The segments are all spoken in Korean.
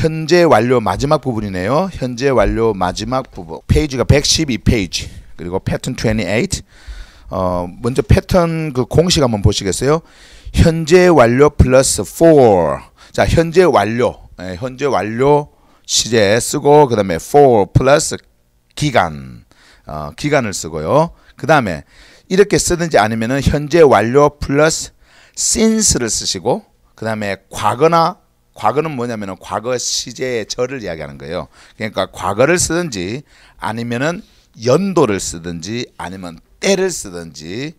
현재 완료 마지막 부분이네요. 현재 완료 마지막 부분. 페이지가 112페이지. 그리고 패턴 28. 먼저 패턴 그 공식 한번 보시겠어요? 현재 완료 플러스 for. 자, 현재 완료. 현재 완료 시제 쓰고 그다음에 for 플러스 기간. 기간을 쓰고요. 그다음에 이렇게 쓰든지 아니면은 현재 완료 플러스 since를 쓰시고 그다음에 과거는 뭐냐면은 과거 시제의 절을 이야기하는 거예요. 그러니까 과거를 쓰든지 아니면은 연도를 쓰든지 아니면 때를 쓰든지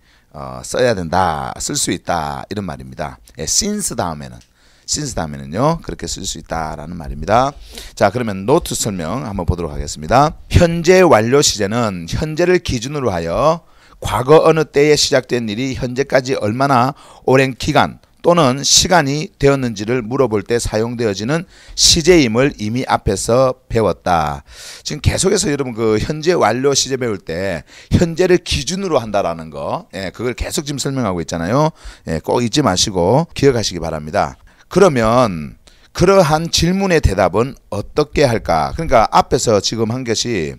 써야 된다. 쓸 수 있다. 이런 말입니다. since 다음에는요. 그렇게 쓸 수 있다라는 말입니다. 자, 그러면 노트 설명 한번 보도록 하겠습니다. 현재 완료 시제는 현재를 기준으로 하여 과거 어느 때에 시작된 일이 현재까지 얼마나 오랜 기간 또는 시간이 되었는지를 물어볼 때 사용되어지는 시제임을 이미 앞에서 배웠다. 지금 계속해서 여러분 그 현재 완료 시제 배울 때 현재를 기준으로 한다라는 거, 그걸 계속 지금 설명하고 있잖아요. 꼭 잊지 마시고 기억하시기 바랍니다. 그러면 그러한 질문의 대답은 어떻게 할까? 그러니까 앞에서 지금 한 것이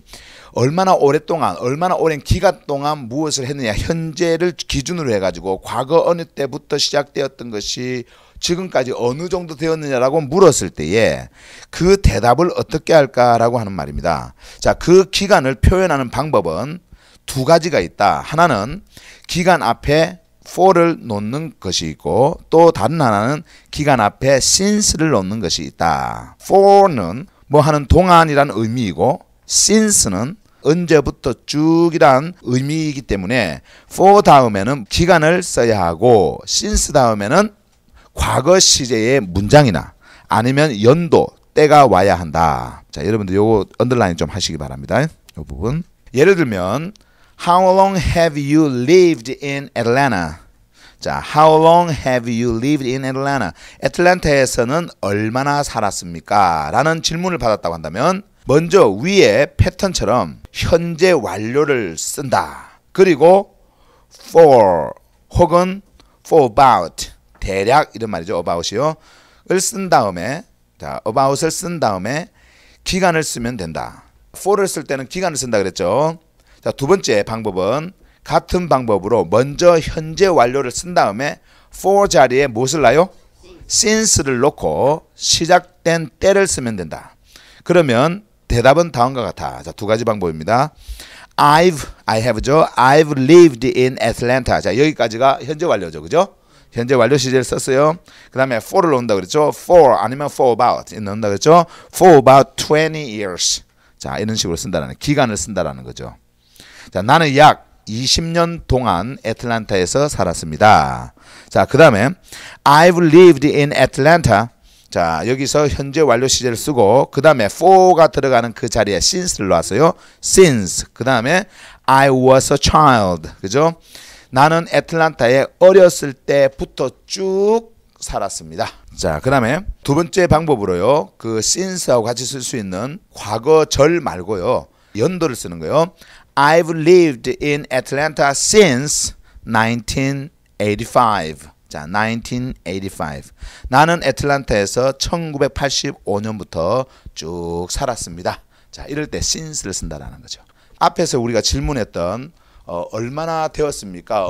얼마나 오랫동안, 얼마나 오랜 기간 동안 무엇을 했느냐, 현재를 기준으로 해가지고 과거 어느 때부터 시작되었던 것이 지금까지 어느 정도 되었느냐라고 물었을 때에 그 대답을 어떻게 할까라고 하는 말입니다. 자, 그 기간을 표현하는 방법은 두 가지가 있다. 하나는 기간 앞에 for를 놓는 것이 있고 또 다른 하나는 기간 앞에 since를 놓는 것이 있다. for는 뭐 하는 동안이란 의미이고 since는 언제부터 쭉이란 의미이기 때문에 for 다음에는 기간을 써야 하고 since 다음에는 과거 시제의 문장이나 아니면 연도, 때가 와야 한다. 자, 여러분들 요거 언더라인 좀 하시기 바랍니다. 이 부분. 예를 들면 How long have you lived in Atlanta? 자, How long have you lived in Atlanta? 애틀랜타에서는 얼마나 살았습니까? 라는 질문을 받았다고 한다면 먼저 위에 패턴처럼 현재 완료를 쓴다. 그리고 for 혹은 for about 대략 이런 말이죠. about이요. 을 쓴 다음에 자, about을 쓴 다음에 기간을 쓰면 된다. for를 쓸 때는 기간을 쓴다 그랬죠. 자, 두 번째 방법은 같은 방법으로 먼저 현재 완료를 쓴 다음에 for 자리에 무엇을 놔요? since를 놓고 시작된 때를 쓰면 된다. 그러면 대답은 다음과 같아. 자, 두 가지 방법입니다. I have죠. I've lived in Atlanta. 자, 여기까지가 현재 완료죠. 그죠? 현재 완료 시제를 썼어요. 그 다음에 for를 넣는다 그랬죠. for 아니면 for about 넣는다 그랬죠. for about 20 years. 자, 이런 식으로 쓴다라는 기간을 쓴다라는 거죠. 자, 나는 약 20년 동안 애틀랜타에서 살았습니다. 자, 그 다음에 I've lived in Atlanta. 자, 여기서 현재 완료 시제를 쓰고 그 다음에 for가 들어가는 그 자리에 since를 놨어요. since. 그 다음에 I was a child. 그죠? 나는 애틀랜타에 어렸을 때부터 쭉 살았습니다. 자, 그 다음에 두 번째 방법으로요. 그 since하고 같이 쓸 수 있는 과거절 말고요. 연도를 쓰는 거예요. I've lived in Atlanta since 1985. 자, 1985. 나는 애틀랜타에서 1985년부터 쭉 살았습니다. 자, 이럴 때 since를 쓴다라는 거죠. 앞에서 우리가 질문했던 얼마나 되었습니까?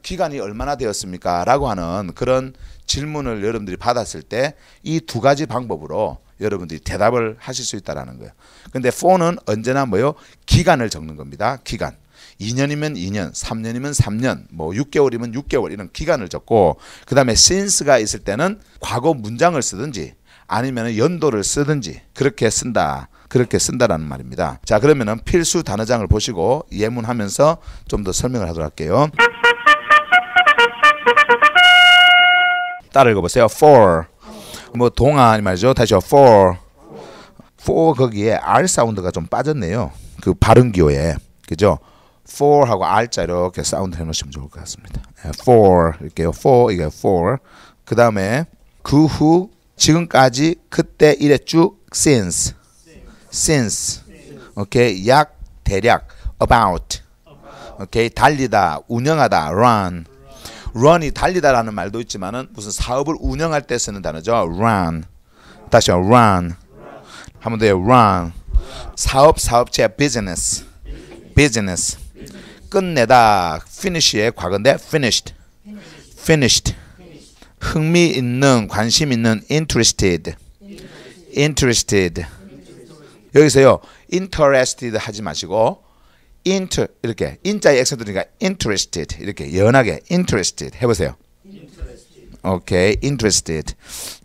기간이 얼마나 되었습니까? 라고 하는 그런 질문을 여러분들이 받았을 때 이 두 가지 방법으로 여러분들이 대답을 하실 수 있다는 거예요. 근데 for는 언제나 뭐요? 기간을 적는 겁니다. 기간. 2년이면 2년, 3년이면 3년, 뭐 6개월이면 6개월 이런 기간을 적고 그 다음에 since가 있을 때는 과거 문장을 쓰든지 아니면 연도를 쓰든지 그렇게 쓴다라는 말입니다. 자, 그러면은 필수 단어장을 보시고 예문하면서 좀 더 설명을 하도록 할게요. 따라 읽어보세요. for 뭐 동안 말이죠. 다시요. for 거기에 R 사운드가 좀 빠졌네요. 그 발음 기호에 그죠? for 하고 R자 이렇게 사운드 해놓으시면 좋을 것 같습니다. for 이렇게요. for 이게 for 그 다음에 그 후 지금까지 그때 이래 쭉 since 오케이 약 대략 about 오케이 달리다 운영하다 run이 달리다라는 말도 있지만은 무슨 사업을 운영할 때 쓰는 단어죠. run 다시요. run 한번 더요. run. 사업, 사업체, business. business. 끝내다. finish의 과거인데 finished. finished. 흥미 있는, 관심 있는 interested. interested. 여기서요. interested 하지 마시고 이렇게 인자의 액센트니까 interested 이렇게 연하게 interested 해보세요. 오케이, interested.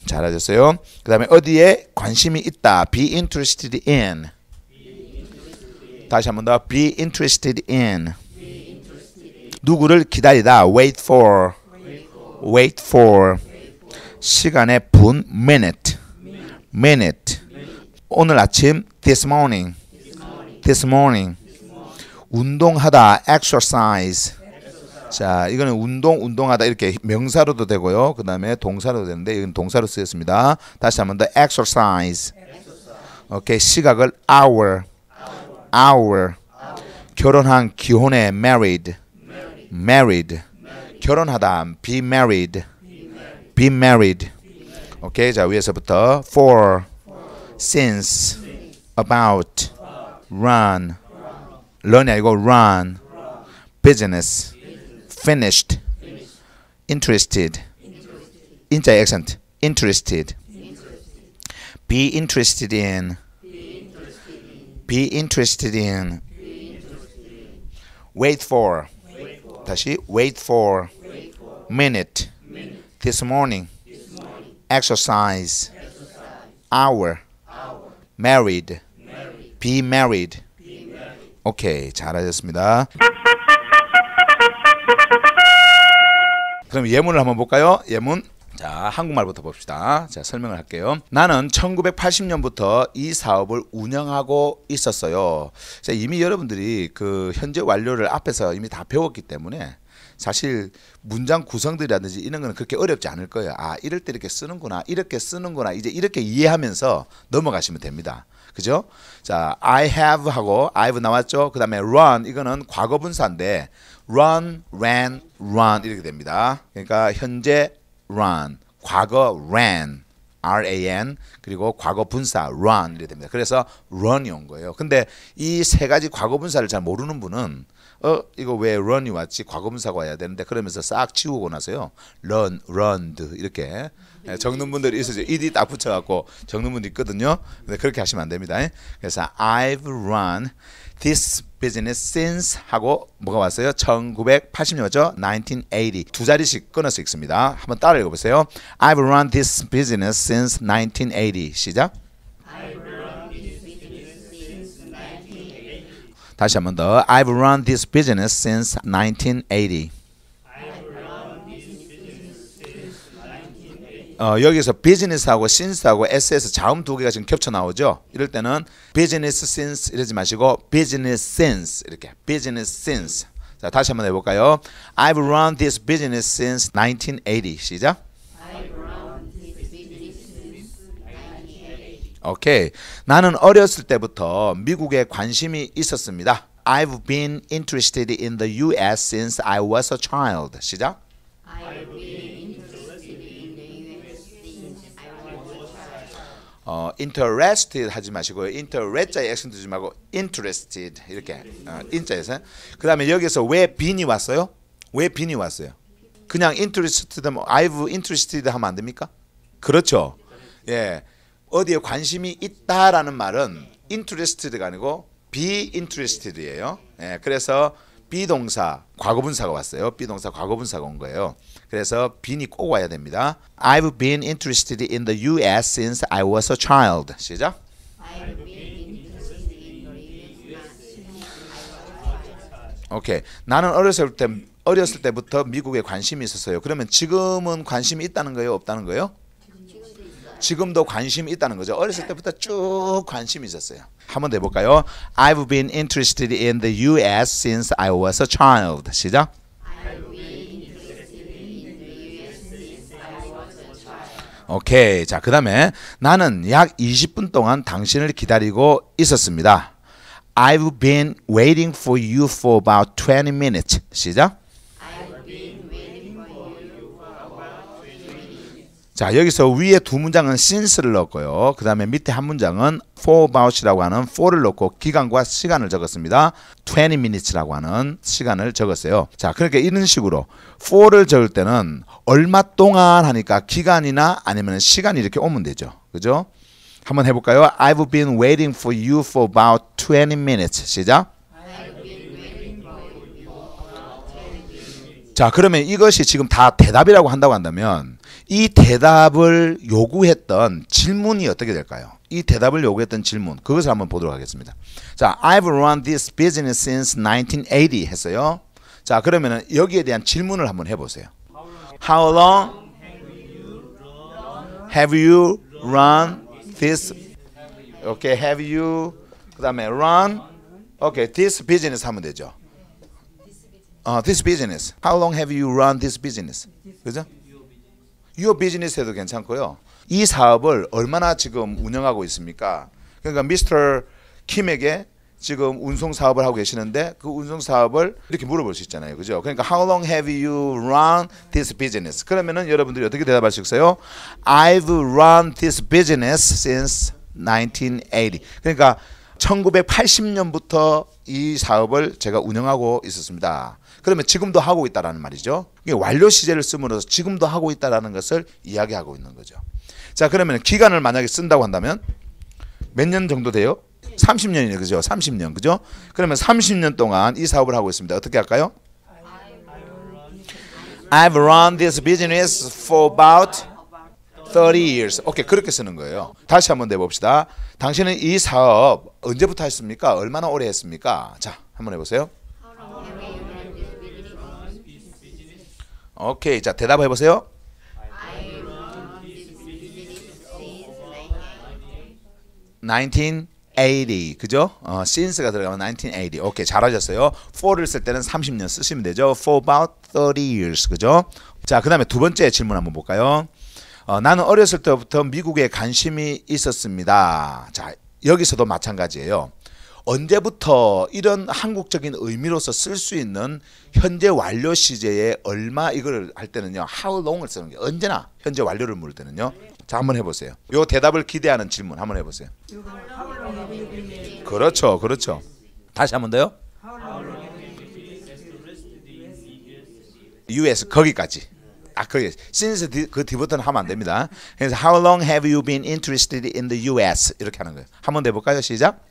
잘하셨어요. 그 다음에 어디에 관심이 있다. be interested in. 다시 한 번 더. be interested in. 누구를 기다리다. wait for. wait for. 시간의 분. minute. minute. 오늘 아침. this morning. this morning. 운동하다. exercise. 자, 이거는 운동하다 이렇게 명사로도 되고요. 그 다음에 동사로도 되는데 이건 동사로 쓰였습니다. 다시 한 번 더. exercise. 오케이, 시각을 hour. hour. 결혼한, 기혼의 married. married. 결혼하다. be married. be married. 오케이, 자 위에서부터 for, since, about, run. run이 아니고 run. business. finished. interested. 인자의 accent. interested. be interested in. be interested in. wait for. 다시 wait for. minute. this morning. exercise. hour. married. be married. 오케이, 잘하셨습니다. 그럼 예문을 한번 볼까요? 예문. 자, 한국말부터 봅시다. 자, 설명을 할게요. 나는 1980년부터 이 사업을 운영하고 있었어요. 자, 이미 여러분들이 그 현재 완료를 앞에서 이미 다 배웠기 때문에 사실 문장 구성들이라든지 이런 거는 그렇게 어렵지 않을 거예요. 아, 이럴 때 이렇게 쓰는구나, 이렇게 쓰는구나, 이제 이렇게 이해하면서 넘어가시면 됩니다. 그죠? 자, I have 하고 I've 나왔죠. 그 다음에 run, 이거는 과거 분사인데 run, ran, run 이렇게 됩니다. 그러니까 현재 run, 과거 ran, R-A-N, 그리고 과거 분사 run 이렇게 됩니다. 그래서 run이 온 거예요. 근데 이 세 가지 과거 분사를 잘 모르는 분은 이거 왜 run이 왔지? 과거 분사가 와야 되는데 그러면서 싹 지우고 나서요. run, runned 이렇게 적는 분들이 있어요. ed 딱 붙여갖고 적는 분도 있거든요. 근데 그렇게 하시면 안 됩니다. 그래서 I've run this business since 하고 뭐가 왔어요? 1980년이죠. 1980. 두 자리씩 끊어서 읽습니다. 한번 따라 읽어보세요. I've run this business since 1980. 시작. 다시 한 번 더. I've run this business since 1980. 여기서 business하고 since하고 ss 자음 두 개가 지금 겹쳐 나오죠. 이럴 때는 business since 이러지 마시고 business since 이렇게 business since. 자, 다시 한번 해볼까요? I've run this business since 1980. 시작. 오케이. 나는 어렸을 때부터 미국에 관심이 있었습니다. I've been interested in the U.S. since I was a child. 시작. interested 하지 마시고요. interest자의 액센트 주지 말고 interested 이렇게 인자에서. 그 다음에 여기서 왜 been이 왔어요? 왜 been이 왔어요? 그냥 interested 하면 I've interested 하면 안 됩니까? 그렇죠. 예, 어디에 관심이 있다라는 말은 interested가 아니고 be interested예요. 예, 그래서 비동사 과거분사가 왔어요. 비동사 과거분사가 온 거예요. 그래서 bean이 꼭 와야 됩니다. I've been interested in the U.S. since I was a child. 시작. 오케이. 나는 어렸을 때부터 미국에 관심이 있었어요. 그러면 지금은 관심이 있다는 거예요? 없다는 거예요? 지금도 관심이 있다는 거죠. 어렸을 때부터 쭉 관심이 있었어요. 한번 더 해볼까요? I've been interested in the U.S. since I was a child. 시작. 오케이. 자, 그 다음에 나는 약 20분 동안 당신을 기다리고 있었습니다. I've been waiting for you for about 20 minutes. 시작. 자, 여기서 위에 두 문장은 since를 넣었고요. 그 다음에 밑에 한 문장은 for about이라고 하는 for를 넣고 기간과 시간을 적었습니다. 20 minutes라고 하는 시간을 적었어요. 자, 그러니까 이런 식으로 for를 적을 때는 얼마 동안 하니까 기간이나 아니면 시간이 이렇게 오면 되죠. 그죠? 한번 해볼까요? I've been waiting for you for about 20 minutes. 시작. 자, 그러면 이것이 지금 다 대답이라고 한다고 한다면 이 대답을 요구했던 질문이 어떻게 될까요? 이 대답을 요구했던 질문, 그것을 한번 보도록 하겠습니다. 자, I've run this business since 1980 했어요. 자, 그러면 여기에 대한 질문을 한번 해보세요. How long have you run this? Okay, have you 그 다음에 run okay, this business 하면 되죠. This business. How long have you run this business? 그죠? Your business 해도 괜찮고요. 이 사업을 얼마나 지금 운영하고 있습니까? 그러니까 미스터 킴에게 지금 운송 사업을 하고 계시는데 그 운송 사업을 이렇게 물어볼 수 있잖아요. 그죠? 그러니까 How long have you run this business? 그러면은 여러분들이 어떻게 대답할 수 있어요? I've run this business since 1980. 그러니까 1980년부터 이 사업을 제가 운영하고 있었습니다. 그러면 지금도 하고 있다라는 말이죠. 완료 시제를 씀으로써 지금도 하고 있다라는 것을 이야기하고 있는 거죠. 자, 그러면 기간을 만약에 쓴다고 한다면 몇 년 정도 돼요? 30년이네, 그죠? 30년, 그죠? 그러면 30년 동안 이 사업을 하고 있습니다. 어떻게 할까요? I've run this business for about 30 years. 오케이, 그렇게 쓰는 거예요. 다시 한번 내봅시다. 당신은 이 사업 언제부터 했습니까? 얼마나 오래 했습니까? 자, 한번 해보세요. 오케이, 자, 대답해 보세요. 1980, 그죠? since가 들어가면 1980. 오케이, 잘하셨어요. for를 쓸 때는 30년 쓰시면 되죠. for about 30 years, 그죠? 자, 그 다음에 두 번째 질문 한번 볼까요? 나는 어렸을 때부터 미국에 관심이 있었습니다. 자, 여기서도 마찬가지예요. 언제부터 이런 한국적인 의미로서 쓸 수 있는 현재 완료 시제에 얼마 이걸 할 때는요. how long을 쓰는 게 언제나 현재 완료를 물을 때는요. 자, 한번 해보세요. 요 대답을 기대하는 질문 한번 해보세요. 그렇죠, 그렇죠. 다시 한번 더요. US 거기까지. 거기 since 그 뒤부터는 하면 안 됩니다. 그래서 How long have you been interested in the US? 이렇게 하는 거예요. 한번 해볼까요? 시작.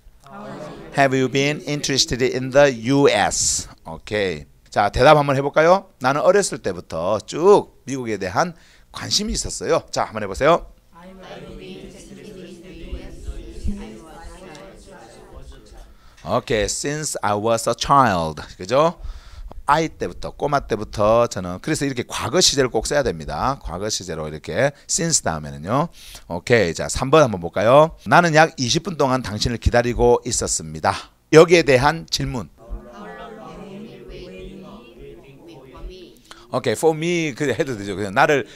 Have you been interested in the US? 오케이. 자, 대답 한번 해볼까요? 나는 어렸을 때부터 쭉 미국에 대한 관심이 있었어요. 자, 한번 해보세요. 오케이, since I was a child, 그죠? 아이 때부터, 꼬마 때부터 저는 그래서 이렇게 과거 시제를 꼭 써야 됩니다. 과거 시제로 이렇게 since 다음에는요. 오케이, 자 3번 한번 볼까요? 나는 약 20분 동안 당신을 기다리고 있었습니다. 여기에 대한 질문. 오케이, for me 그냥 해도 되죠. 그냥 나를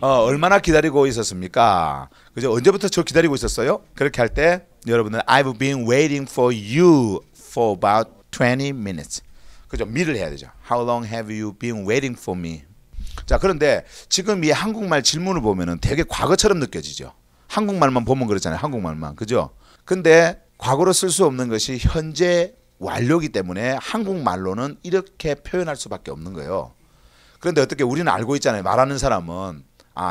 얼마나 기다리고 있었습니까? 그죠? 언제부터 저 기다리고 있었어요? 그렇게 할 때 여러분은 I've been waiting for you for about 20 minutes. 그죠? me를 해야 되죠. How long have you been waiting for me? 자, 그런데 지금 이 한국말 질문을 보면은 되게 과거처럼 느껴지죠. 한국말만 보면 그렇잖아요. 한국말만. 그죠? 근데 과거로 쓸 수 없는 것이 현재 완료이기 때문에 한국말로는 이렇게 표현할 수밖에 없는 거예요. 그런데 어떻게 우리는 알고 있잖아요. 말하는 사람은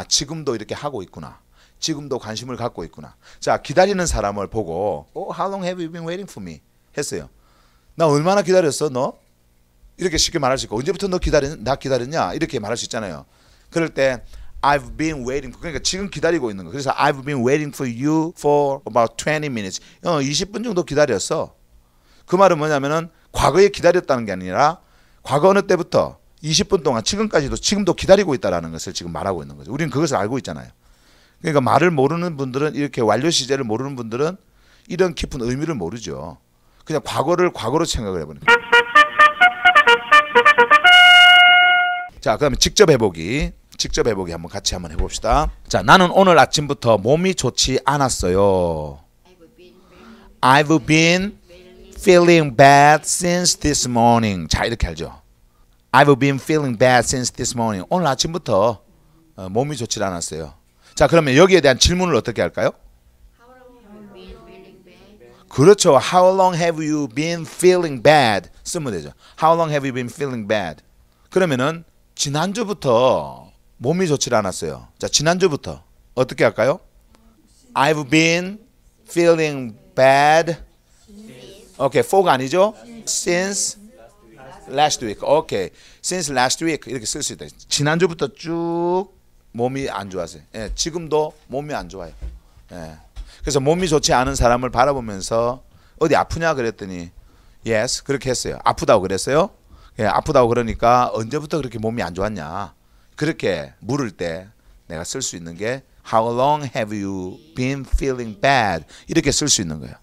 지금도 이렇게 하고 있구나. 지금도 관심을 갖고 있구나. 자, 기다리는 사람을 보고 How long have you been waiting for me? 했어요. 나 얼마나 기다렸어 너? 이렇게 쉽게 말할 수 있고 언제부터 나 기다렸냐? 이렇게 말할 수 있잖아요. 그럴 때 I've been waiting 그러니까 지금 기다리고 있는 거. 그래서 I've been waiting for you for about 20 minutes. 20분 정도 기다렸어. 그 말은 뭐냐면은 과거에 기다렸다는 게 아니라 과거 어느 때부터 20분 동안 지금도 기다리고 있다라는 것을 지금 말하고 있는 거죠. 우리는 그것을 알고 있잖아요. 그러니까 말을 모르는 분들은 이렇게 완료 시제를 모르는 분들은 이런 깊은 의미를 모르죠. 그냥 과거를 과거로 생각을 해버립니다. 자, 그다음에 직접 해보기 한번 같이 한번 해봅시다. 자, 나는 오늘 아침부터 몸이 좋지 않았어요. I've been feeling bad since this morning. 자, 이렇게 알죠. I've been feeling bad since this morning. 오늘 아침부터 몸이 좋지 않았어요. 자, 그러면 여기에 대한 질문을 어떻게 할까요? 그렇죠. How long have you been feeling bad? 쓰면 되죠. How long have you been feeling bad? 그러면은 지난주부터 몸이 좋지 않았어요. 자, 지난주부터 어떻게 할까요? I've been feeling bad. 오케이, for가 아니죠? Since last week. 오케이. Since last week 이렇게 쓸 수 있다. 지난주부터 쭉 몸이 안 좋았어요. 예, 지금도 몸이 안 좋아요. 예. 그래서 몸이 좋지 않은 사람을 바라보면서 어디 아프냐 그랬더니 yes 그렇게 했어요. 아프다고 그랬어요. 예, 아프다고 그러니까 언제부터 그렇게 몸이 안 좋았냐 그렇게 물을 때 내가 쓸 수 있는 게 How long have you been feeling bad 이렇게 쓸 수 있는 거예요.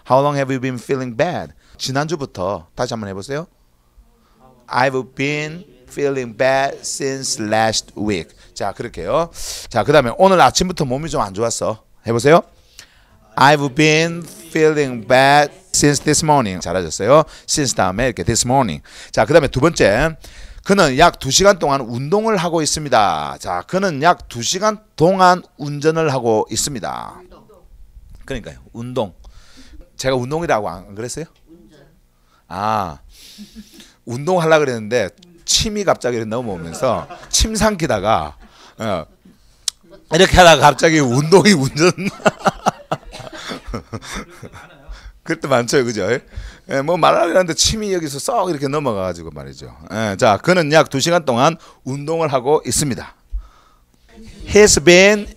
How long have you been feeling bad? 지난주부터 다시 한번 해보세요. I've been feeling bad since last week. 자, 그렇게요. 자, 그 다음에 오늘 아침부터 몸이 좀 안 좋았어. 해보세요. I've been feeling bad since this morning. 잘하셨어요. since 다음에 이렇게 this morning. 자, 그 다음에 두 번째. 그는 약 2시간 동안 운동을 하고 있습니다. 자, 그는 약 2시간 동안 운전을 하고 있습니다. 그러니까요. 운동. 제가 운동이라고 안 그랬어요? 아, 운동하려고 그랬는데 침이 갑자기 넘어오면서 침 삼키다가 이렇게 하다가 갑자기 운동이 운전 그럴 때 많죠, 그죠? 예, 뭐 말하려고 하는데 침이 여기서 쏙 이렇게 넘어가가지고 말이죠. 예, 자, 그는 약 2시간 동안 운동을 하고 있습니다. He's been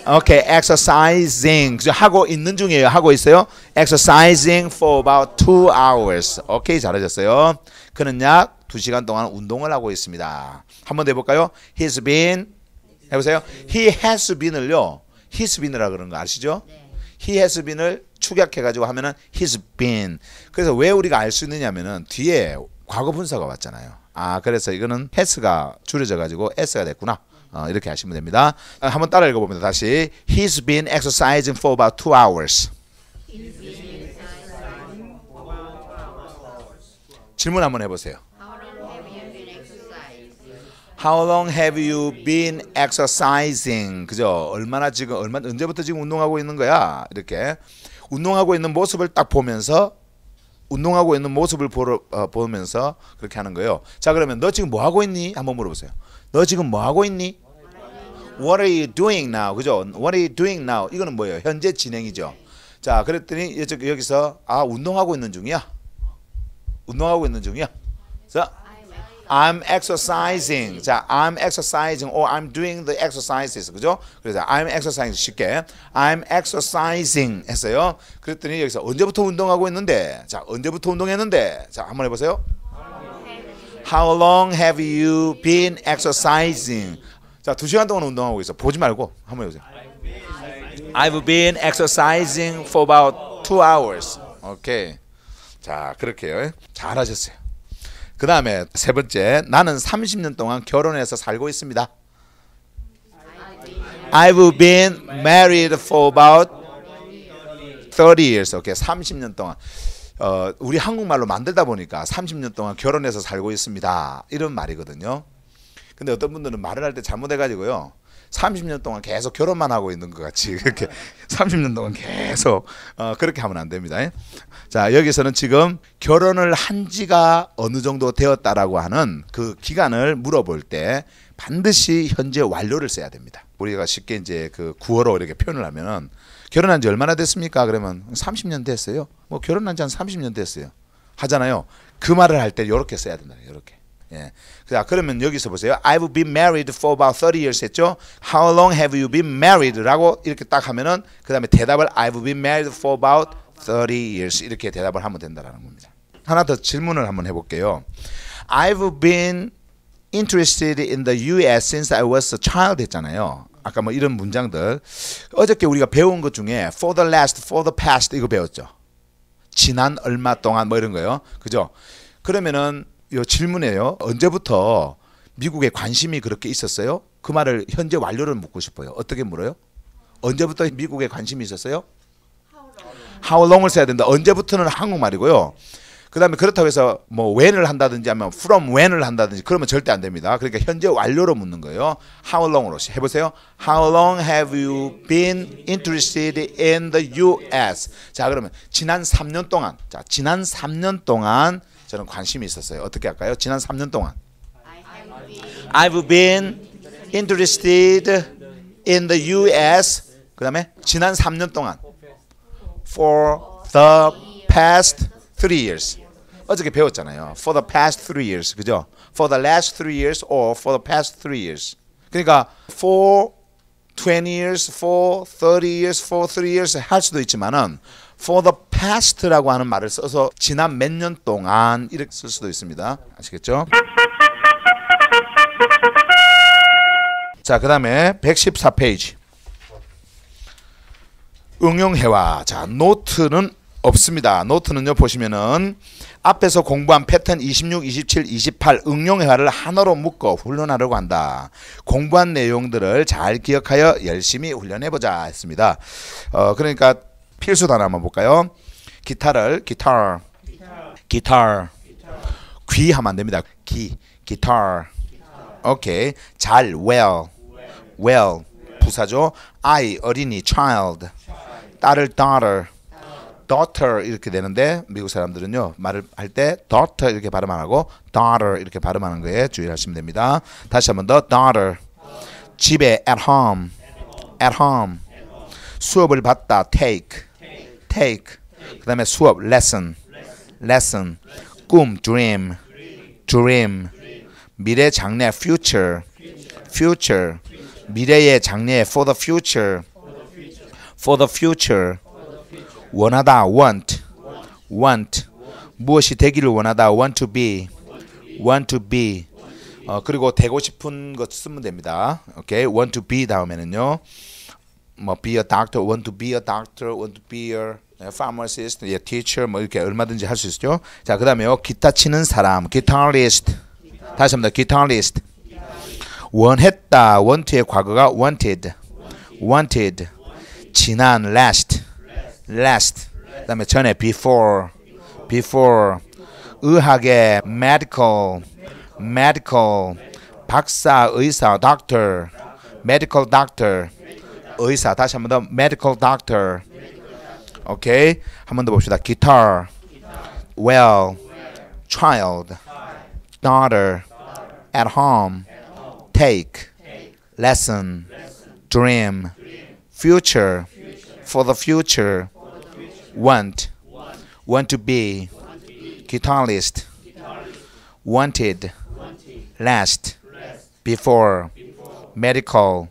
exercising. 그죠? 하고 있는 중이에요. 하고 있어요. Exercising for about 2 hours. 오케이, 잘하셨어요. 그는 약 2시간 동안 운동을 하고 있습니다. 한 번 더 해볼까요? He's been 해보세요. He has been을요. He's been이라 그러는 거 아시죠? He has been을 축약해가지고 하면은 he's been. 그래서 왜 우리가 알 수 있느냐면은 뒤에 과거 분사가 왔잖아요. 아, 그래서 이거는 has가 줄여져가지고 s가 됐구나. 이렇게 하시면 됩니다. 한번 따라 읽어봅니다. 다시. He's been exercising for about 2 hours. 질문 한번 해보세요. How long have you been exercising? 그죠? 언제부터 지금 운동하고 있는 거야? 이렇게 운동하고 있는 모습을 딱 보면서 보면서 그렇게 하는 거예요. 자, 그러면 너 지금 뭐 하고 있니? 한번 물어보세요. 너 지금 뭐 하고 있니? What are you doing now? 그죠? What are you doing now? 이거는 뭐예요? 현재 진행이죠. 자, 그랬더니 여기서 운동하고 있는 중이야. 운동하고 있는 중이야. 자, I'm exercising. 자, I'm exercising or I'm doing the exercises. 그죠? 그래서 I'm exercising 쉽게 I'm exercising 했어요. 그랬더니 여기서 언제부터 운동하고 있는데? 자, 언제부터 운동했는데? 자, 한번 해보세요. How long have you been exercising? 자, 2시간 동안 운동하고 있어. 보지 말고 한번 해보세요. I've been exercising for about 2 hours. 오케이. 자, 그렇게요. 잘하셨어요. 그 다음에 세 번째, 나는 30년 동안 결혼해서 살고 있습니다. I've been married for about 30 years. 오케이, 30년 동안. 우리 한국말로 만들다 보니까 30년 동안 결혼해서 살고 있습니다. 이런 말이거든요. 근데 어떤 분들은 말을 할 때 잘못해가지고요. 30년 동안 계속 결혼만 하고 있는 것 같이 그렇게 30년 동안 계속 그렇게 하면 안 됩니다. 자, 여기서는 지금 결혼을 한 지가 어느 정도 되었다라고 하는 그 기간을 물어볼 때 반드시 현재 완료를 써야 됩니다. 우리가 쉽게 이제 그 구어로 이렇게 표현을 하면은 결혼한 지 얼마나 됐습니까? 그러면 30년 됐어요. 뭐 결혼한 지 한 30년 됐어요. 하잖아요. 그 말을 할 때 이렇게 써야 된다. 이렇게. 예. 자, 그러면 여기서 보세요. I've been married for about 30 years 했죠. How long have you been married라고 이렇게 딱 하면은 그 다음에 대답을 I've been married for about 30 years 이렇게 대답을 하면 된다라는 겁니다. 하나 더 질문을 한번 해볼게요. I've been interested in the U.S. since I was a child 했잖아요. 아까 뭐 이런 문장들 어저께 우리가 배운 것 중에 for the last, for the past 이거 배웠죠. 지난 얼마 동안 뭐 이런 거요. 그죠? 그러면은 이 질문이에요. 언제부터 미국에 관심이 그렇게 있었어요? 그 말을 현재 완료를 묻고 싶어요. 어떻게 물어요? 언제부터 미국에 관심이 있었어요? How long을 써야 된다. 언제부터는 한국말이고요. 그 다음에 그렇다고 해서 뭐 when을 한다든지 하면 from when을 한다든지 그러면 절대 안 됩니다. 그러니까 현재 완료로 묻는 거예요. How long으로 해보세요. How long have you been interested in the US? 자, 그러면 지난 3년 동안. 자, 지난 3년 동안 저는 관심이 있었어요. 어떻게 할까요? 지난 3년 동안. I've been interested in the US. 그 다음에 지난 3년 동안. For the past 3 years. 어저께 배웠잖아요. For the past 3 years. 그죠? For the last 3 years or for the past 3 years. 그러니까 for 20 years, for 30 years, for 3 years 할 수도 있지만은 for the past라고 하는 말을 써서 지난 몇 년 동안 이렇게 쓸 수도 있습니다. 아시겠죠? 자, 그 다음에 114페이지. 응용해와. 자, 노트는 없습니다. 노트는요, 보시면은 앞에서 공부한 패턴 26, 27, 28 응용회화를 하나로 묶어 훈련하려고 한다. 공부한 내용들을 잘 기억하여 열심히 훈련해보자 했습니다. 그러니까 필수 단어 한번 볼까요? 기타를 기타 귀 하면 안 됩니다. 기타. 오케이. 잘 well 부사죠. I 어린이 child. 딸을 daughter 이렇게 되는데 미국 사람들은요 말을 할 때 daughter 이렇게 발음 안 하고 daughter 이렇게 발음하는 거에 주의하시면 됩니다. 다시 한번 더 daughter. 집에 at home 수업을 받다 take 그 다음에 수업 lesson 꿈 dream 미래 장래 future 미래의 장래 for the future 원하다 want 무엇이 되기를 원하다 want to be 그리고 되고 싶은 것 쓰면 됩니다. 오케이. want to be 다음에는요 뭐 be a doctor, want to be a doctor, want to be a pharmacist, teacher 뭐 이렇게 얼마든지 할 수 있죠. 자, 그다음에요 기타 치는 사람 guitarist. 다시 한번 guitarist. 원했다 want의 과거가 wanted 지난 last 그다음에 전에 before 의학의 medical 박사 의사 medical doctor 의사. 다시 한 번 더 medical doctor. 오케이. 한 번 더 봅시다. guitar well child daughter at home take lesson dream future for the future want to be guitarist wanted last before medical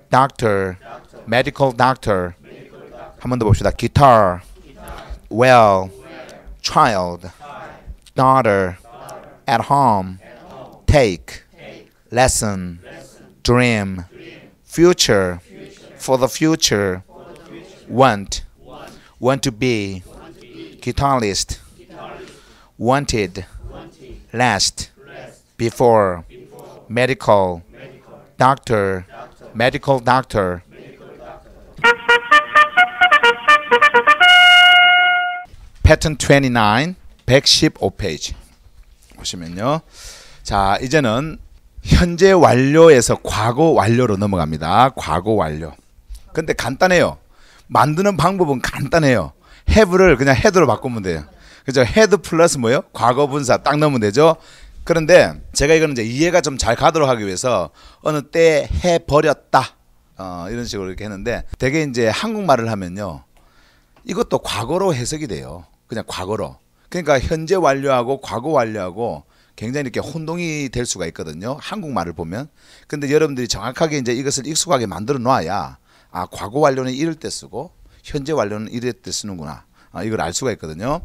doctor 한 번 더 봅시다. guitar well child daughter at home take lesson dream future for the future want to be guitarist wanted last before medical doctor 패턴 29 115페이지 보시면요. 자, 이제는 현재 완료에서 과거 완료로 넘어갑니다. 과거 완료. 근데 간단해요. 만드는 방법은 간단해요. have를 그냥 had로 바꾸면 돼요. 그죠? had 플러스 뭐요? 과거 분사 딱 넣으면 되죠. 그런데 제가 이거는 이제 이해가 좀 잘 가도록 하기 위해서 어느 때 해버렸다. 이런 식으로 이렇게 했는데 되게 이제 한국말을 하면요. 이것도 과거로 해석이 돼요. 그냥 과거로. 그러니까 현재 완료하고 과거 완료하고 굉장히 이렇게 혼동이 될 수가 있거든요. 한국말을 보면. 근데 여러분들이 정확하게 이제 이것을 익숙하게 만들어 놔야 아, 과거 완료는 이럴 때 쓰고 현재 완료는 이럴 때 쓰는구나. 이걸 알 수가 있거든요.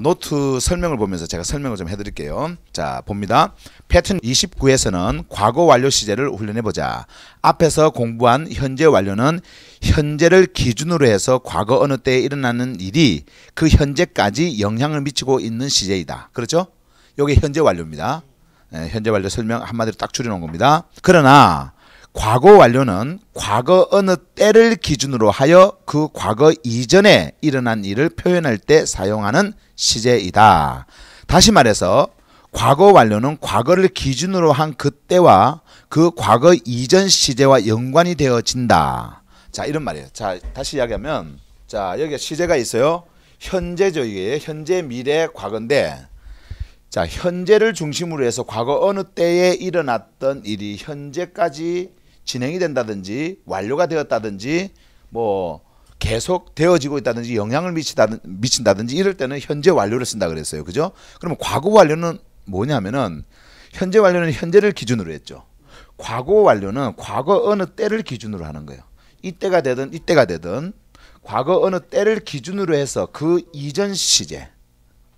노트 설명을 보면서 제가 설명을 좀 해드릴게요. 자, 봅니다. 패턴 29에서는 과거 완료 시제를 훈련해보자. 앞에서 공부한 현재 완료는 현재를 기준으로 해서 과거 어느 때에 일어나는 일이 그 현재까지 영향을 미치고 있는 시제이다. 그렇죠? 이게 현재 완료입니다. 현재 완료 설명 한마디로 딱 줄여놓은 겁니다. 그러나 과거 완료는 과거 어느 때를 기준으로 하여 그 과거 이전에 일어난 일을 표현할 때 사용하는 시제이다. 다시 말해서 과거 완료는 과거를 기준으로 한 그때와 그 과거 이전 시제와 연관이 되어진다. 자, 이런 말이에요. 자, 다시 이야기하면, 자, 여기가 시제가 있어요. 현재죠. 이게 현재, 미래, 과거인데, 자, 현재를 중심으로 해서 과거 어느 때에 일어났던 일이 현재까지 진행이 된다든지 완료가 되었다든지 뭐 계속 되어지고 있다든지 영향을 미친다든지 이럴 때는 현재 완료를 쓴다 그랬어요. 그죠? 그러면 과거 완료는 뭐냐면은 현재 완료는 현재를 기준으로 했죠. 과거 완료는 과거 어느 때를 기준으로 하는 거예요. 이때가 되든 이때가 되든 과거 어느 때를 기준으로 해서 그 이전 시제.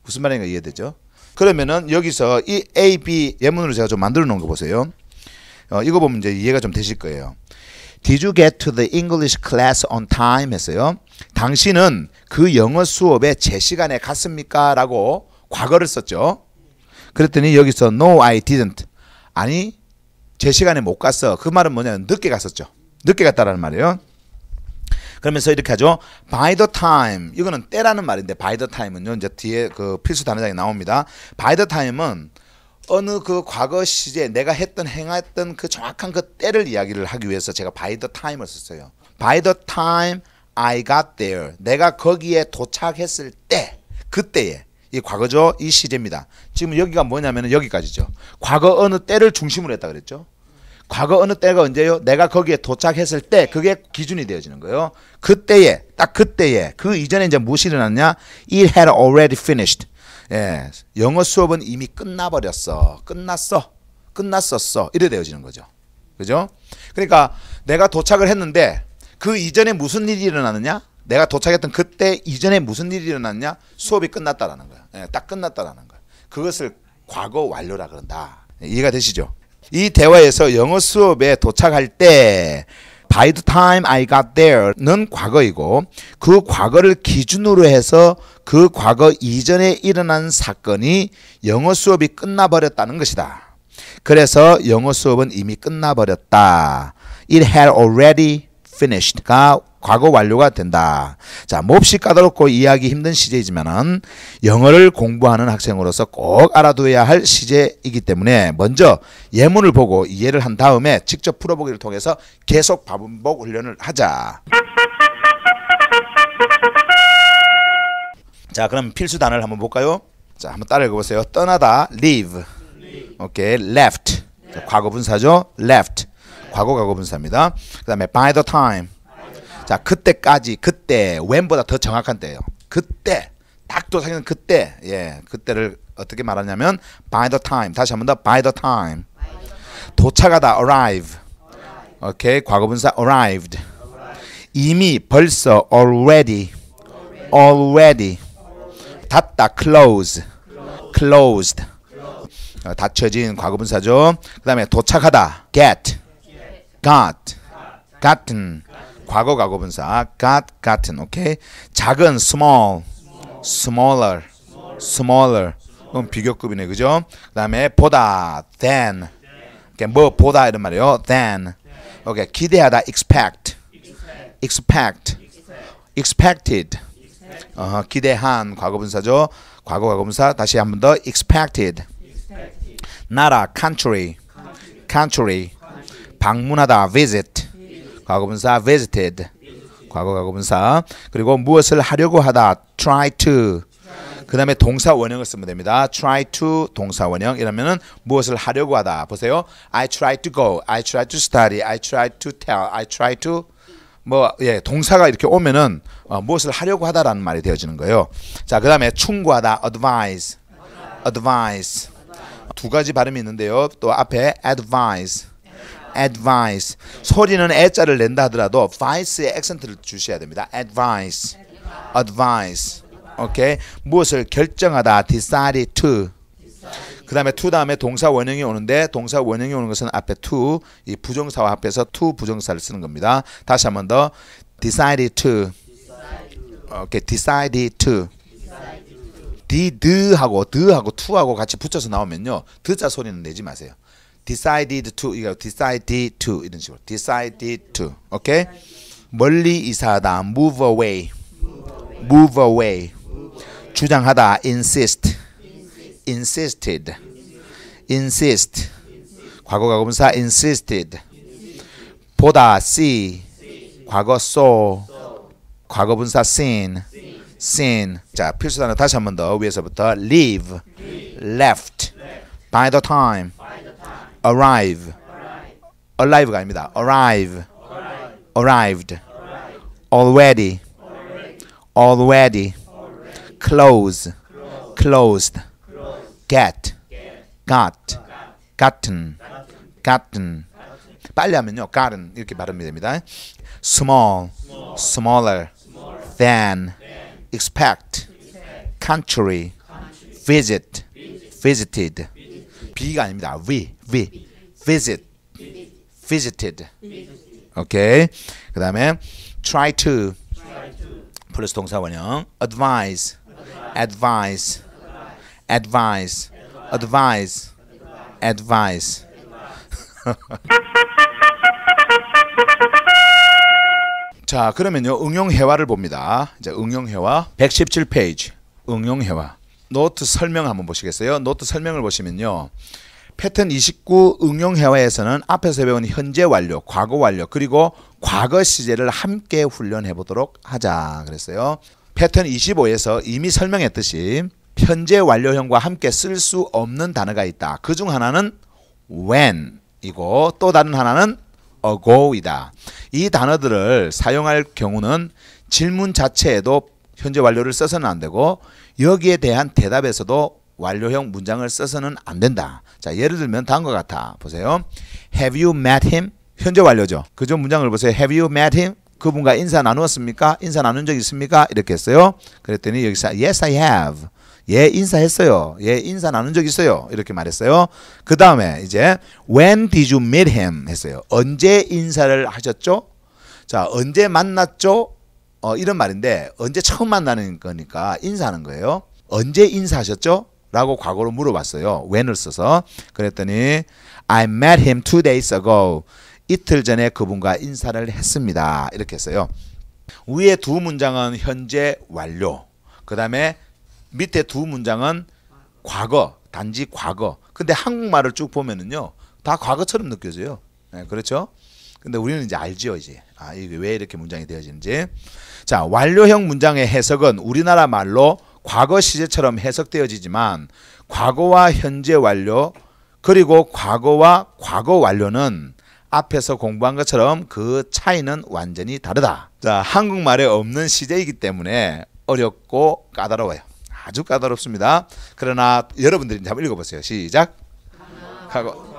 무슨 말인가 이해되죠? 그러면은 여기서 이 A, B 예문으로 제가 좀 만들어 놓은 거 보세요. 이거 보면 이제 이해가 좀 되실 거예요. Did you get to the English class on time? 했어요. 당신은 그 영어 수업에 제 시간에 갔습니까? 라고 과거를 썼죠. 그랬더니 여기서 No, I didn't. 아니, 제 시간에 못 갔어. 그 말은 뭐냐면 늦게 갔었죠. 늦게 갔다라는 말이에요. 그러면서 이렇게 하죠. By the time. 이거는 때라는 말인데 by the time은요. 이제 뒤에 그 필수 단어장에 나옵니다. By the time은 어느 그 과거 시제 내가 행했던 그 정확한 그 때를 이야기를 하기 위해서 제가 by the time을 썼어요. By the time I got there. 내가 거기에 도착했을 때, 그때에. 이 과거죠. 이 시제입니다. 지금 여기가 뭐냐면 여기까지죠. 과거 어느 때를 중심으로 했다 그랬죠. 과거 어느 때가 언제요? 내가 거기에 도착했을 때 그게 기준이 되어지는 거예요. 그때에, 딱 그때에, 그 이전에 이제 무엇이 일어났냐? It had already finished. 예, 영어 수업은 이미 끝나버렸어. 끝났었어. 이래 되어지는 거죠. 그죠? 그러니까 내가 도착을 했는데 그 이전에 무슨 일이 일어나느냐? 내가 도착했던 그때 이전에 무슨 일이 일어났냐? 수업이 끝났다라는 거야. 예, 딱 끝났다라는 거야. 그것을 과거 완료라 그런다. 이해가 되시죠? 이 대화에서 영어 수업에 도착할 때 By the time I got there는 과거이고 그 과거를 기준으로 해서 그 과거 이전에 일어난 사건이 영어 수업이 끝나버렸다는 것이다. 그래서 영어 수업은 이미 끝나버렸다. It had already finished가 과거 완료가 된다. 자, 몹시 까다롭고 이해하기 힘든 시제이지만은 영어를 공부하는 학생으로서 꼭 알아둬야 할 시제이기 때문에 먼저 예문을 보고 이해를 한 다음에 직접 풀어보기를 통해서 계속 반복 훈련을 하자. 자, 그럼 필수 단어를 한번 볼까요? 자, 한번 따라 읽어보세요. 떠나다, leave. 오케이, left. 자, 과거 분사죠. left. 과거 분사입니다. 그 다음에 by the time. 자, 그때까지, 그때, when보다 더 정확한 때예요. 그때, 딱 도착하는 그때, 예, 그때를 어떻게 말하냐면 by the time. 다시 한 번 더, by the time. 도착하다, arrive. 오케이, 과거분사 arrived. 이미, 벌써, already. 닫다, close. closed. 닫혀진 과거분사죠. 그 다음에 도착하다, get. got. gotten. 과거분사 gotten. 오케이. 작은 small, smaller. 그럼 비교급이네, 그죠? 그다음에 보다 than. 뭐 보다 이런 말이에요. than. 오케이. 기대하다 expected. 기대한 과거분사죠. 과거분사 다시 한 번 더 expected. 나라 country. 방문하다 visit. 과거분사 visited. 과거분사. 그리고 무엇을 하려고 하다 try to. 그 다음에 동사 원형을 쓰면 됩니다. try to 동사 원형 이러면은 무엇을 하려고 하다. 보세요. I try to go. I try to study. I try to tell. I try to 뭐 예, 동사가 이렇게 오면은 무엇을 하려고 하다라는 말이 되어지는 거예요. 자, 그 다음에 충고하다 advise. 두 가지 발음이 있는데요. 또 앞에 advise. 소리는 애자를 낸다 하더라도 vice에 액센트를 주셔야 됩니다. advice. 오케이. 무엇을 결정하다 decide to. 그 다음에 to 다음에 동사 원형이 오는데 동사 원형이 오는 것은 앞에 to 이 부정사와 합해서 to 부정사를 쓰는 겁니다. 다시 한 번 더 decide to. 오케이. decide to. d하고 to하고 같이 붙여서 나오면요. 드자 소리는 내지 마세요. decided to 이거 decided to 이런 식으로 decided to 오케이 멀리 이사하다 move away move away 주장하다 insist insisted insist 과거 가고분사 insisted 보다 see 과거 saw 과거분사 seen seen 자 필수 단어 다시 한 번 더 위에서부터 leave left by the time arrive arrive가 아닙니다 arrive arrived already already close closed get got gotten gotten 빨리 하면요 gotten 이렇게 발음이 됩니다 small smaller than expect contrary visit visited B가 아닙니다 visit visited 오케이 그 다음에 try to 플러스 동사 원형 advise advise advise advise advise 자 그러면요 응용회화를 봅니다. 이제 응용회화 117페이지 응용회화 노트 설명 한번 보시겠어요? 노트 설명을 보시면요 패턴 29 응용회화에서는 앞에서 배운 현재 완료, 과거 완료 그리고 과거 시제를 함께 훈련해 보도록 하자 그랬어요. 패턴 25에서 이미 설명했듯이 현재 완료형과 함께 쓸 수 없는 단어가 있다. 그중 하나는 when이고 또 다른 하나는 ago이다. 이 단어들을 사용할 경우는 질문 자체에도 현재 완료를 써서는 안 되고 여기에 대한 대답에서도 완료형 문장을 써서는 안 된다. 자, 예를 들면 다음과 같아. 보세요. Have you met him? 현재 완료죠. 그죠? 문장을 보세요. Have you met him? 그분과 인사 나누었습니까? 인사 나눈 적 있습니까? 이렇게 했어요. 그랬더니 여기서 Yes, I have. 예, 인사했어요. 예, 인사 나눈 적 있어요. 이렇게 말했어요. 그 다음에 이제 When did you meet him? 했어요. 언제 인사를 하셨죠? 자, 언제 만났죠? 이런 말인데 언제 처음 만나는 거니까 인사하는 거예요. 언제 인사하셨죠? 라고 과거로 물어봤어요. when을 써서. 그랬더니 I met him 2 days ago. 이틀 전에 그분과 인사를 했습니다. 이렇게 했어요. 위에 두 문장은 현재 완료. 그 다음에 밑에 두 문장은 과거, 단지 과거. 근데 한국말을 쭉 보면은요, 다 과거처럼 느껴져요. 네, 그렇죠? 근데 우리는 이제 알죠, 이제. 아, 이게 왜 이렇게 문장이 되어지는지. 자, 완료형 문장의 해석은 우리나라 말로 과거 시제처럼 해석되어지지만 과거와 현재 완료 그리고 과거와 과거 완료는 앞에서 공부한 것처럼 그 차이는 완전히 다르다. 자, 한국말에 없는 시제이기 때문에 어렵고 까다로워요. 아주 까다롭습니다. 그러나 여러분들이 한번 읽어보세요. 시작. 하고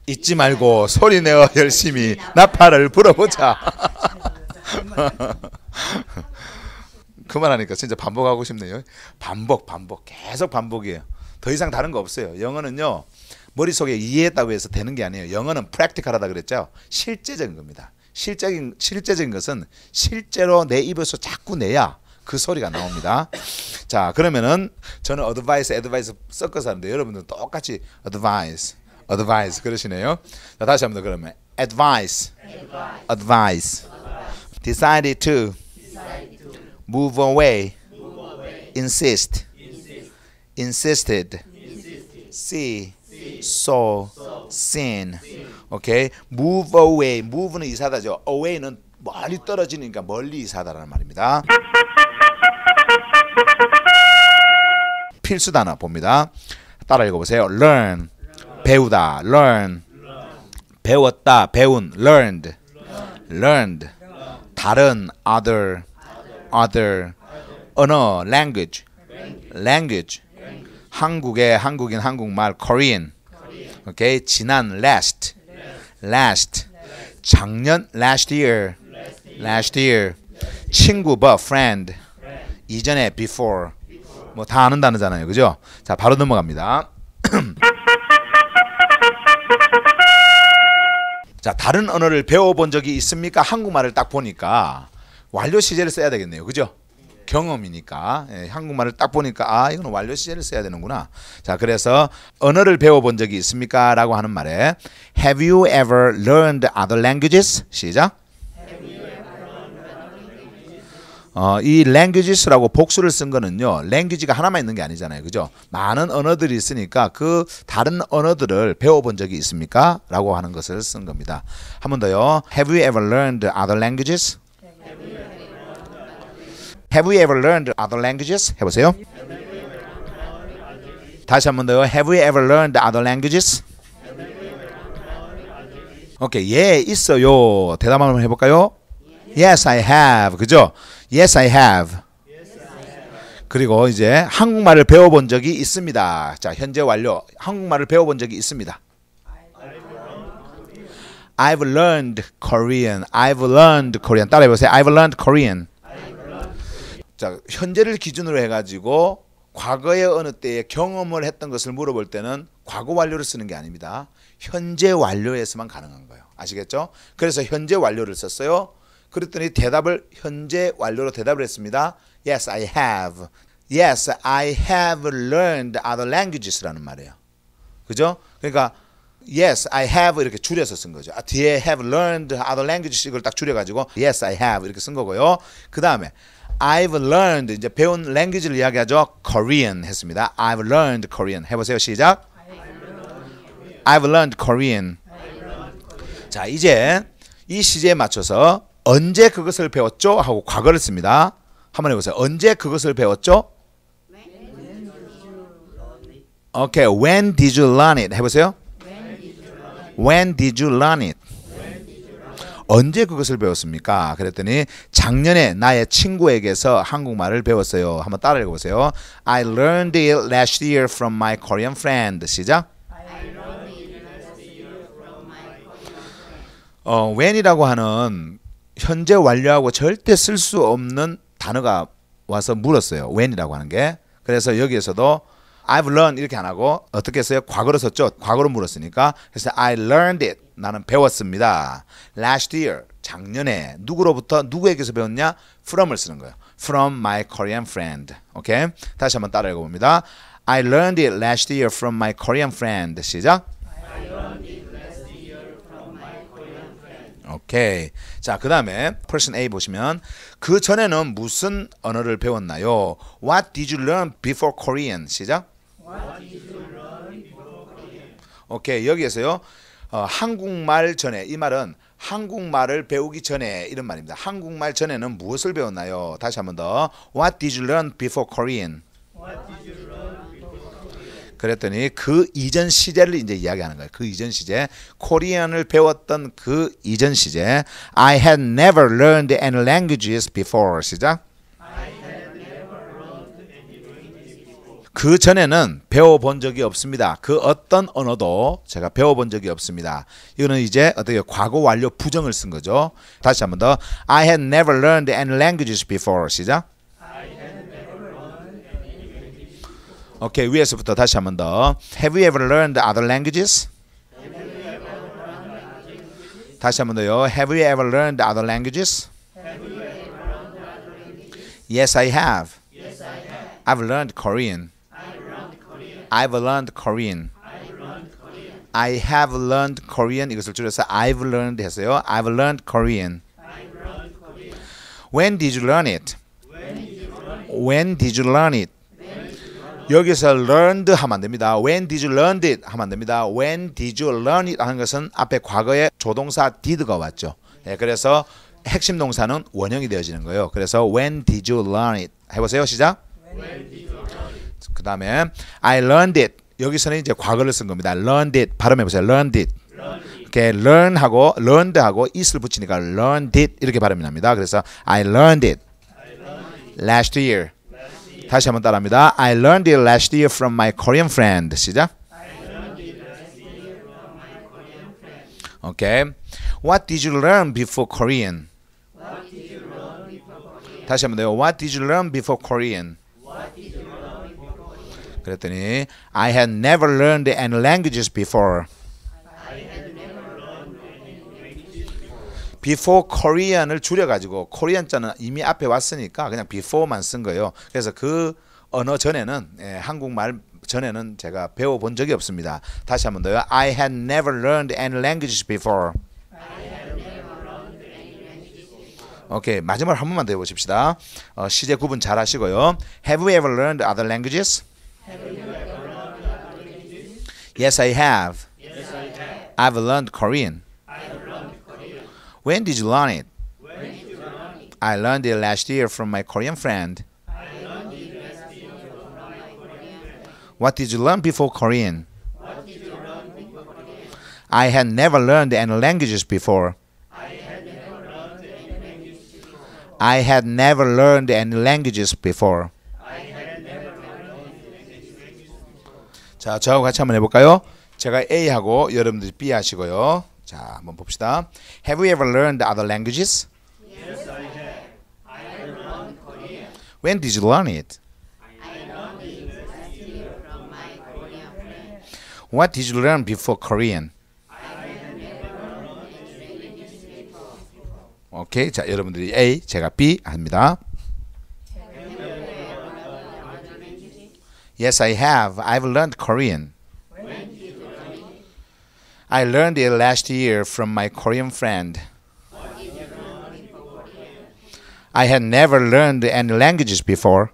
잊지 말고 소리 내어 열심히 나팔을 불어보자. 그만하니까 진짜 반복하고 싶네요. 반복 계속 반복이에요. 더 이상 다른 거 없어요. 영어는요 머릿속에 이해했다고 해서 되는 게 아니에요. 영어는 프랙티컬하다 그랬죠. 실제적인 겁니다. 실제적인 것은 실제로 내 입에서 자꾸 내야 그 소리가 나옵니다. 자, 그러면은 저는 advice 섞어서 하는데 여러분들은 똑같이 advice 그러시네요. 자, 다시 한번 더 그러면 advice decided to move away insist insisted see saw seen 오케이. move away move는 이사다죠. away는 멀리 떨어지니까 멀리 이사다라는 말입니다. 필수 단어 봅니다. 따라 읽어보세요. learn 배우다 learn 배웠다 배운 learned 다른 other 언어 language 한국인 한국말 Korean 오케이. 지난 last 작년 last year 친구 friend 이전에 before 뭐 다 아는 단어잖아요. 그죠? 자, 바로 넘어갑니다. 자, 다른 언어를 배워본 적이 있습니까? 한국말을 딱 보니까 완료 시제를 써야 되겠네요. 그죠? 경험이니까 한국말을 딱 보니까 아 이거는 완료 시제를 써야 되는구나. 자 그래서 언어를 배워본 적이 있습니까? 라고 하는 말에 Have you ever learned other languages? 시작. 이 languages라고 복수를 쓴 거는요. language가 하나만 있는 게 아니잖아요. 그죠? 많은 언어들이 있으니까 그 다른 언어들을 배워본 적이 있습니까? 라고 하는 것을 쓴 겁니다. 한 번 더요. Have you ever learned other languages? Have you ever learned other languages? 해보세요. 다시 한 번 더요. Have you ever learned other languages? 오케이. 예, 있어요. 대답 한번 해볼까요? Yes, I have. 그죠? Yes, I have. 그리고 이제 한국말을 배워본 적이 있습니다. 자, 현재 완료. 한국말을 배워본 적이 있습니다. I've learned Korean. I've learned Korean. 따라해보세요. I've learned Korean. 자, 현재를 기준으로 해가지고 과거의 어느 때에 경험을 했던 것을 물어볼 때는 과거 완료를 쓰는 게 아닙니다. 현재 완료에서만 가능한 거예요. 아시겠죠? 그래서 현재 완료를 썼어요. 그랬더니 대답을 현재 완료로 대답을 했습니다. Yes, I have. Yes, I have learned other languages라는 말이에요. 그죠? 그러니까 Yes, I have 이렇게 줄여서 쓴 거죠. 뒤에 have learned other languages 이걸 딱 줄여가지고 Yes, I have 이렇게 쓴 거고요. 그 다음에 I've learned 이제 배운 language를 이야기하죠. Korean 했습니다. I've learned Korean 해보세요. 시작. I've learned Korean. 자 이제 이 시제에 맞춰서 언제 그것을 배웠죠? 하고 과거를 씁니다. 한번 해보세요. 언제 그것을 배웠죠? 오케이. When did you learn it? 해보세요. When did you learn it? 언제 그것을 배웠습니까? 그랬더니 작년에 나의 친구에게서 한국말을 배웠어요. 한번 따라 읽어보세요. I learned it last year from my Korean friend. 시작. when이라고 하는 현재 완료하고 절대 쓸 수 없는 단어가 와서 물었어요. when이라고 하는 게. 그래서 여기에서도 I've learned 이렇게 안 하고 어떻게 했어요? 과거로 썼죠. 과거로 물었으니까. 그래서 I learned it. 나는 배웠습니다. Last year. 작년에. 누구로부터 누구에게서 배웠냐? from을 쓰는 거예요. From my Korean friend. 오케이? 다시 한번 따라 읽어봅니다. I learned it last year from my Korean friend. 시작. 오케이. 자, 그 다음에 person A 보시면 그 전에는 무슨 언어를 배웠나요? What did you learn before Korean? 시작. 오케이. 여기에서요. 한국말 전에 이 말은 한국말을 배우기 전에 이런 말입니다. 한국말 전에는 무엇을 배웠나요? 다시 한 번 더. What did you learn before Korean? 그랬더니 그 이전 시제를 이제 이야기하는 거예요. 그 이전 시제, 코리안을 배웠던 그 이전 시제. I had never learned any languages before. 시작. 그 전에는 배워본 적이 없습니다. 그 어떤 언어도 제가 배워본 적이 없습니다. 이거는 이제 어떻게 과거 완료 부정을 쓴 거죠. 다시 한 번 더. I had never learned any languages before. 시작. 오케이. 위에서부터 다시 한 번 더. Have you ever learned other languages? 다시 한 번 더요. Have you ever learned other languages? Yes, I have. I've learned Korean. I've learned Korean. I have learned Korean. 이것을 줄여서 I've learned 했어요. I've learned Korean. When did you learn it? When did you learn it? 여기서 learned 하면 안 됩니다. When did you learn it? 하면 안 됩니다. When did you learn it? 하는 것은 앞에 과거에 조동사 did가 왔죠. 예, 그래서 핵심 동사는 원형이 되어지는 거예요. 그래서 when did you learn it? 해보세요. 시작. 그 다음에 I learned it. 여기서는 이제 과거를 쓴 겁니다. learned it. 발음해보세요. learned it. 이렇게 learn하고 learned하고 it을 붙이니까 learned it 이렇게 발음이 납니다. 그래서 I learned it last year. 다시 한번 따라합니다. I learned it last year from my Korean friend. 시작. 오케이. What did you learn before Korean? 다시 한번 더요. What did you learn before Korean? 그랬더니 I had never learned any languages before. before Korean을 줄여가지고 코리안 자는 이미 앞에 왔으니까 그냥 before만 쓴 거예요. 그래서 그 언어 전에는 한국말 전에는 제가 배워본 적이 없습니다. 다시 한번 더요. I had never learned any languages before. 오케이, 마지막으로 한 번만 더 해보십시다. 시제 구분 잘 하시고요. Have you ever learned other languages? Yes, I have. I've learned Korean. When did you learn it? I learned it last year from my Korean friend. What did you learn before Korean? I had never learned any languages before. I had never learned any languages before. 자, 저하고 같이 한번 해볼까요? 제가 A하고 여러분들이 B 하시고요. 자, 한번 봅시다. Have you ever learned other languages? Yes, I have. I have learned Korean. When did you learn it? I learned it last year from my Korean friend. What did you learn before Korean? 오케이, 자, 여러분들이 A, 제가 B 합니다. Yes, I have. I've learned Korean. I learned it last year from my Korean friend. I had never learned any languages before.